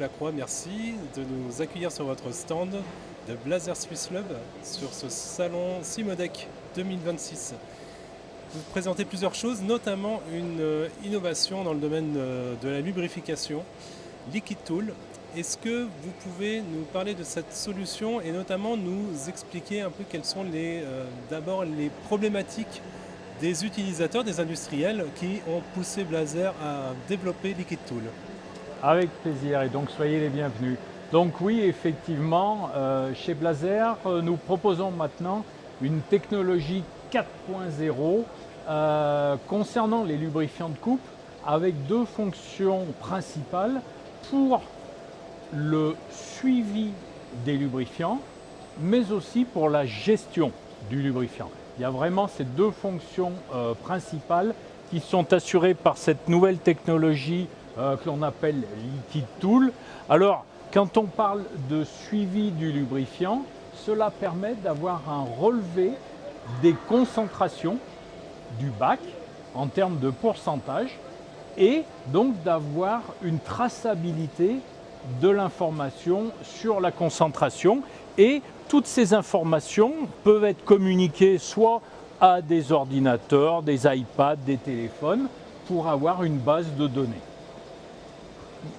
Lacroix, merci de nous accueillir sur votre stand de Blazer Swiss Lab sur ce salon Cimodec 2026. Vous présentez plusieurs choses, notamment une innovation dans le domaine de la lubrification, Liquid Tool. Est-ce que vous pouvez nous parler de cette solution et notamment nous expliquer un peu quelles sont d'abord les problématiques des utilisateurs, des industriels qui ont poussé Blazer à développer Liquid Tool? Avec plaisir, et donc soyez les bienvenus. Donc oui, effectivement, chez Blazer, nous proposons maintenant une technologie 4.0 concernant les lubrifiants de coupe avec deux fonctions principales pour le suivi des lubrifiants, mais aussi pour la gestion du lubrifiant. Il y a vraiment ces deux fonctions principales qui sont assurées par cette nouvelle technologie que l'on appelle Liquid Tool. Alors, quand on parle de suivi du lubrifiant, cela permet d'avoir un relevé des concentrations du bac en termes de pourcentage et donc d'avoir une traçabilité de l'information sur la concentration, et toutes ces informations peuvent être communiquées soit à des ordinateurs, des iPads, des téléphones pour avoir une base de données.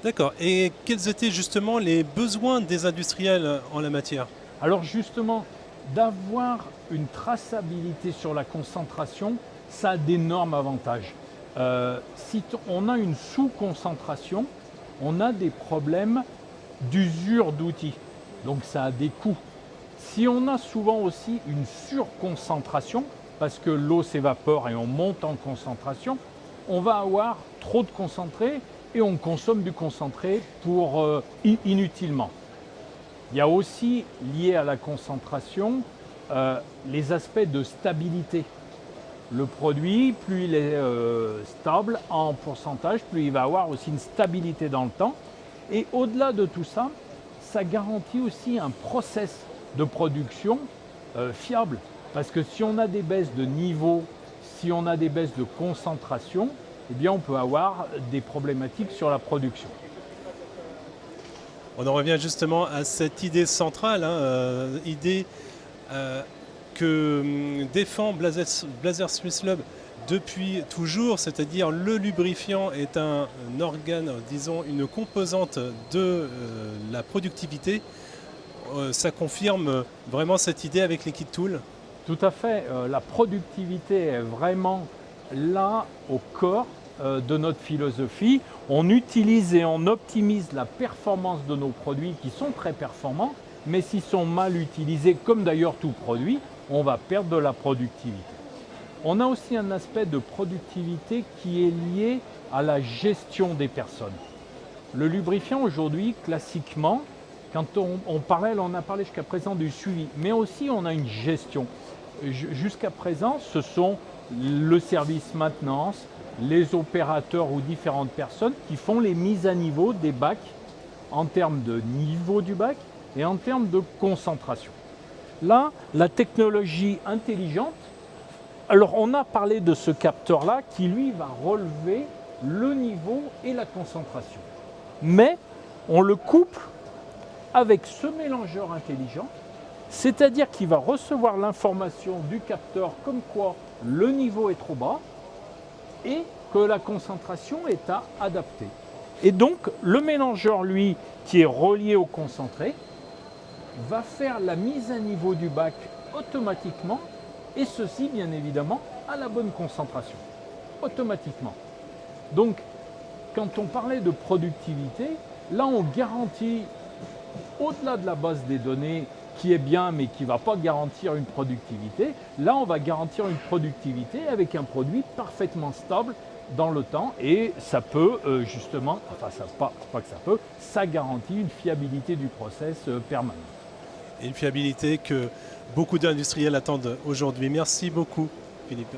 D'accord. Et quels étaient justement les besoins des industriels en la matière? Alors justement, d'avoir une traçabilité sur la concentration, ça a d'énormes avantages. Si on a une sous-concentration, on a des problèmes d'usure d'outils, donc ça a des coûts. Si on a souvent aussi une surconcentration, parce que l'eau s'évapore et on monte en concentration, on va avoir trop de concentré et on consomme du concentré inutilement. Il y a aussi, lié à la concentration, les aspects de stabilité. Le produit, plus il est stable en pourcentage, plus il va avoir aussi une stabilité dans le temps. Et au-delà de tout ça, ça garantit aussi un process de production fiable. Parce que si on a des baisses de niveau, si on a des baisses de concentration, eh bien on peut avoir des problématiques sur la production. On en revient justement à cette idée centrale, idée que défend Blazer Swiss Lab depuis toujours, c'est-à-dire le lubrifiant est un organe, disons une composante de la productivité. Ça confirme vraiment cette idée avec Liquid Tool? Tout à fait, la productivité est vraiment là au corps de notre philosophie. On utilise et on optimise la performance de nos produits qui sont très performants, mais s'ils sont mal utilisés, comme d'ailleurs tout produit, on va perdre de la productivité. On a aussi un aspect de productivité qui est lié à la gestion des personnes. Le lubrifiant aujourd'hui, classiquement, quand on a parlé jusqu'à présent du suivi, mais aussi on a une gestion. Jusqu'à présent, ce sont le service maintenance, les opérateurs ou différentes personnes qui font les mises à niveau des bacs en termes de niveau du bac et en termes de concentration. Là, la technologie intelligente, alors on a parlé de ce capteur-là qui lui va relever le niveau et la concentration. Mais on le couple avec ce mélangeur intelligent, c'est-à-dire qu'il va recevoir l'information du capteur comme quoi le niveau est trop bas et que la concentration est à adapter. Et donc le mélangeur, lui, qui est relié au concentré, va faire la mise à niveau du bac automatiquement, et ceci bien évidemment à la bonne concentration, automatiquement. Donc quand on parlait de productivité, là on garantit, au-delà de la base des données qui est bien mais qui ne va pas garantir une productivité, là on va garantir une productivité avec un produit parfaitement stable dans le temps, et ça peut justement, ça garantit une fiabilité du process permanente. Et une fiabilité que beaucoup d'industriels attendent aujourd'hui. Merci beaucoup, Philippe.